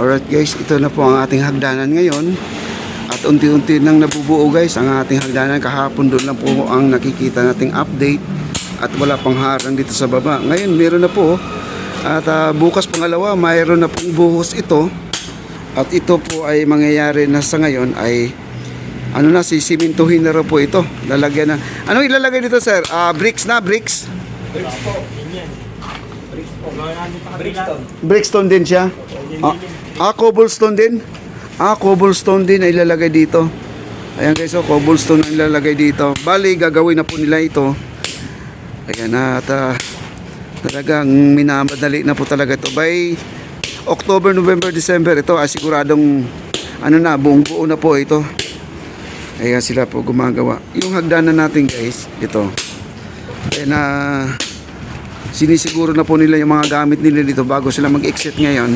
Alright guys, ito na po ang ating hagdanan ngayon. At unti-unti nang nabubuo guys ang ating hagdanan. Kahapon doon lang po ang nakikita nating update. At wala pang harang dito sa baba. Ngayon meron na po. At bukas pangalawa mayroon na pong buhos ito. At ito po ay mangyayari na sa ngayon ay ano na, sisimintuhin na rin po ito. Lalagyan na. Anong ilalagay dito sir? Bricks na, bricks? Bricks po. Yan. Bricks po. Brickstone. Brickstone din siya? Cobblestone din? Cobblestone din ay ilalagay dito. Ayan guys, cobblestone ang ilalagay dito. Bali, gagawin na po nila ito. Ayan na, at talagang minamadali na po talaga ito. By October, November, December, ito ay siguradong ano na, buong buo na po ito. Ayan sila po gumagawa. Yung hagdanan natin guys, ito. Ayan na, sinisiguro na po nila yung mga gamit nila dito bago sila mag-exit ngayon.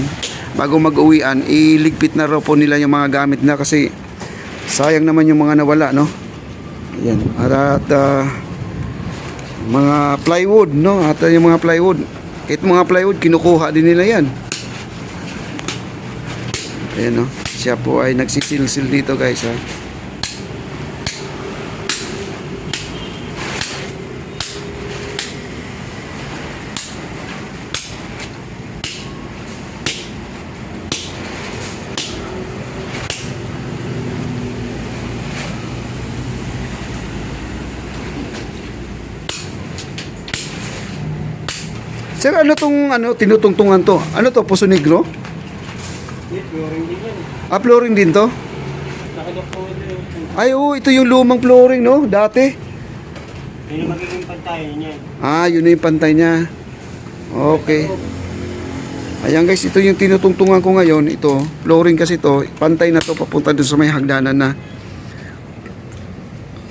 Bago mag-uwian, iligpit na raw po nila yung mga gamit na kasi sayang naman yung mga nawala, no? Ayan. At mga plywood, no? At yung mga plywood, mga plywood, kinukuha din nila yan. Ayan, no? Siya po ay nagsisilsil dito guys, ha? Sir, ano tong tinutungtungan to? Ano to, Poso Negro? Flooring din yan. Flooring din to? Nakagap po ito. Ay, ito yung lumang flooring, no? Dati. Yun yung magiging pantayan niya. Yun na yung pantay niya. Okay. Ayan guys, ito yung tinutungtungan ko ngayon. Ito, flooring kasi to. Pantay na to, papunta dun sa may hagdanan na.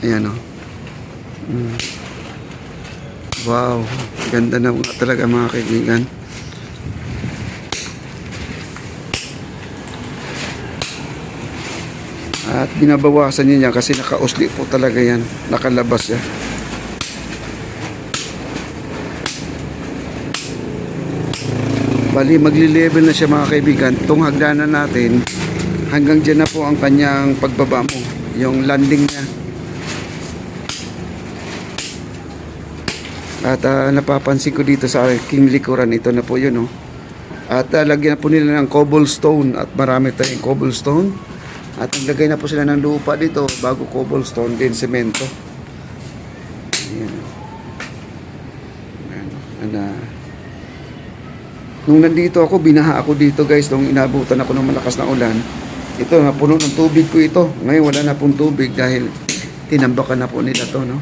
Ayan, o. Wow, ganda na talaga mga kaibigan. At binabawasan niya kasi nakausli po talaga yan. Nakalabas yan. Bali, magli-level na siya mga kaibigan. Itong hagdanan natin, hanggang dyan na po ang kanyang pagbaba mo. Yung landing niya. At napapansin ko dito sa aking likuran, ito na po yun, oh. At lagyan na po nila ng cobblestone at marami tayong cobblestone. At naglagay na po sila ng lupa dito bago cobblestone din semento. Ayan. Ayan. Nung nandito ako, binaha ako dito guys, nung inabutan ako ng malakas na ulan. Ito, napuno ng tubig ko ito. Ngayon wala na pong tubig dahil tinambakan na po nila to, no?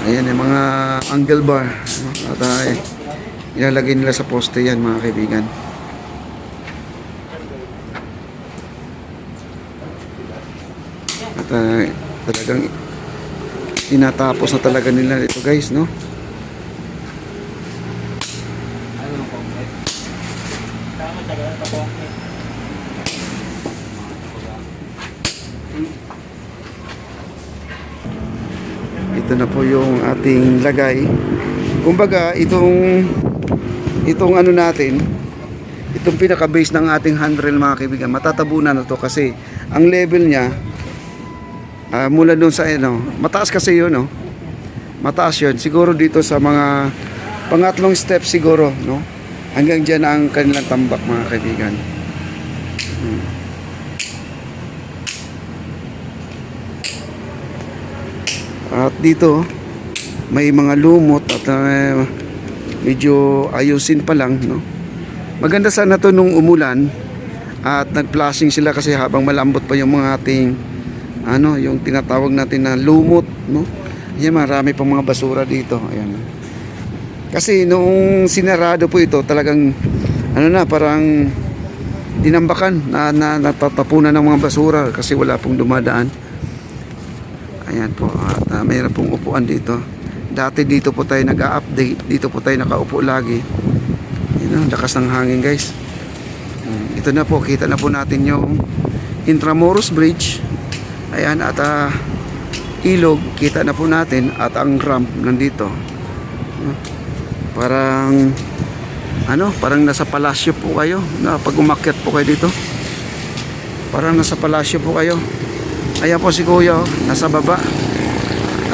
Ayan yung mga angle bar. At ilalagay nila sa poste yan mga kaibigan. At talagang tinatapos na talaga nila ito guys, no? Ito na po yung ating lagay. Kumbaga, itong ano natin, itong pinaka-base ng ating handrail mga kaibigan, matatabunan na to kasi ang level niya mula doon sa mataas kasi yun, no? Mataas yun. Siguro dito sa mga pangatlong step siguro, no? Hanggang dyan ang kanilang tambak mga kaibigan. At dito may mga lumot at medyo ayusin pa lang, no? Maganda sana to nung umulan at nag-flashing sila kasi habang malambot pa yung mga ating yung tinatawag natin na lumot, no? Yan, marami pang mga basura dito. Ayan. Kasi nung sinarado po ito, talagang parang dinambakan na natatapunan ng mga basura kasi wala pong dumadaan. Ayan po, at mayroon pong upuan dito. Dati dito po tayo nag-a-update, dito po tayo nakaupo lagi. Yun, lakas ng hangin guys. Ito na po, kita na po natin yung Intramuros Bridge. Ayan, at ilog, kita na po natin. At ang ramp nandito. Parang parang nasa palasyo po kayo na pag umakyat po kayo dito. Parang nasa palasyo po kayo. Ayan po si Kuya, nasa baba.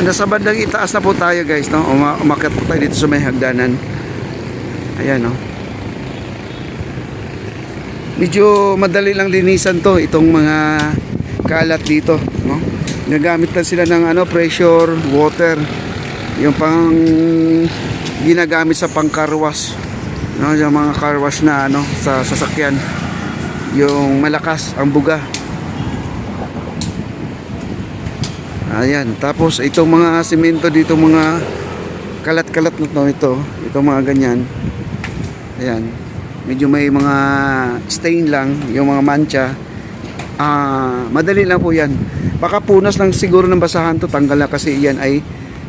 Nasa bandang itaas na po tayo guys, no? Umakyat po tayo dito sa may hagdanan. Ayan, no? Medyo madali lang linisan to, itong mga kalat dito, no? Nagamit lang sila ng pressure water, yung pang ginagamit sa pang car wash, no? Yung mga car wash na sa sasakyan, yung malakas ang buga. Ayan, tapos itong mga simento dito, mga kalat-kalat na itong mga ganyan. Ayan, medyo may mga stain lang, yung mga mancha. Madali lang po yan. Baka punas lang siguro ng basahan to, tanggal na kasi yan ay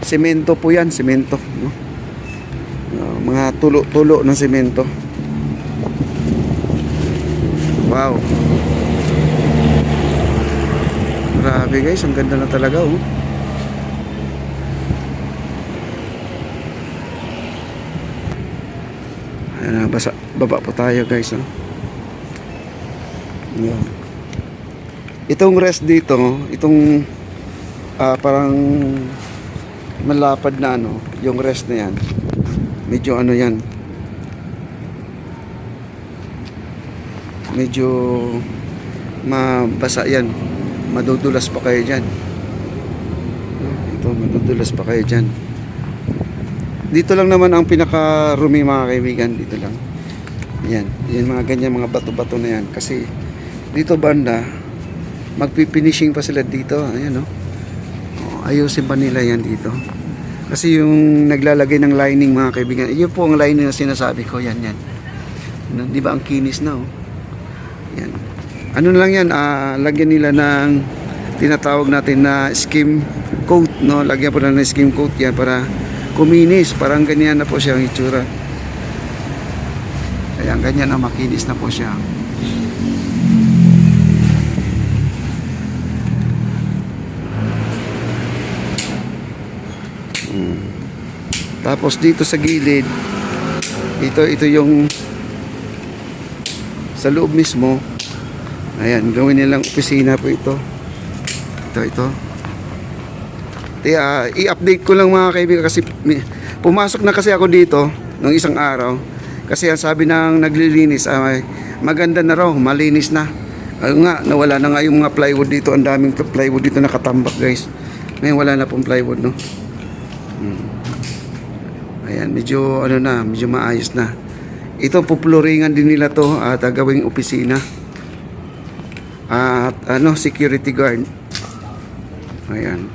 semento po yan, semento, no? Mga tulo-tulo ng semento. Wow, grabe guys, ang ganda na talaga, oh. Ayan, baba po tayo guys, oh. Ayan. Itong rest dito, itong parang malapad na yung rest na yan, medyo yan, medyo mabasa yan, madudulas pa kayo dyan. Ito, madudulas pa kayo dyan. Dito lang naman ang pinaka-rumi mga kaibigan, dito lang. Yan mga ganyan, mga bato-bato na yan. Kasi dito banda, magpifinishing pa sila dito. Ayan, no? Ayusin pa nila yan dito. Kasi yung naglalagay ng lining mga kaibigan, yun po ang lining na sinasabi ko, yan. Di ba ang kinis na, oh? Yan. Ano na lang yan, lagyan nila ng tinatawag natin na skim coat, no? Lagyan po na ng skim coat yan para kuminis, parang ganyan na po siya ang itsura. Ayan, ganyan na, makinis na po siya. Tapos dito sa gilid, ito yung sa loob mismo. Ayan, gawin nilang opisina po ito. Ito. I-update ko lang mga kaibigan kasi pumasok na kasi ako dito ng isang araw. Kasi ang sabi ng naglilinis, maganda na raw, malinis na. Ayun nga, nawala na nga yung mga plywood dito. Ang daming plywood dito nakatambak guys. Ngayon wala na pong plywood, no? Ayan, medyo medyo maayos na. Ito, pupluringan din nila to at gawing opisina. At security guard. Ayan.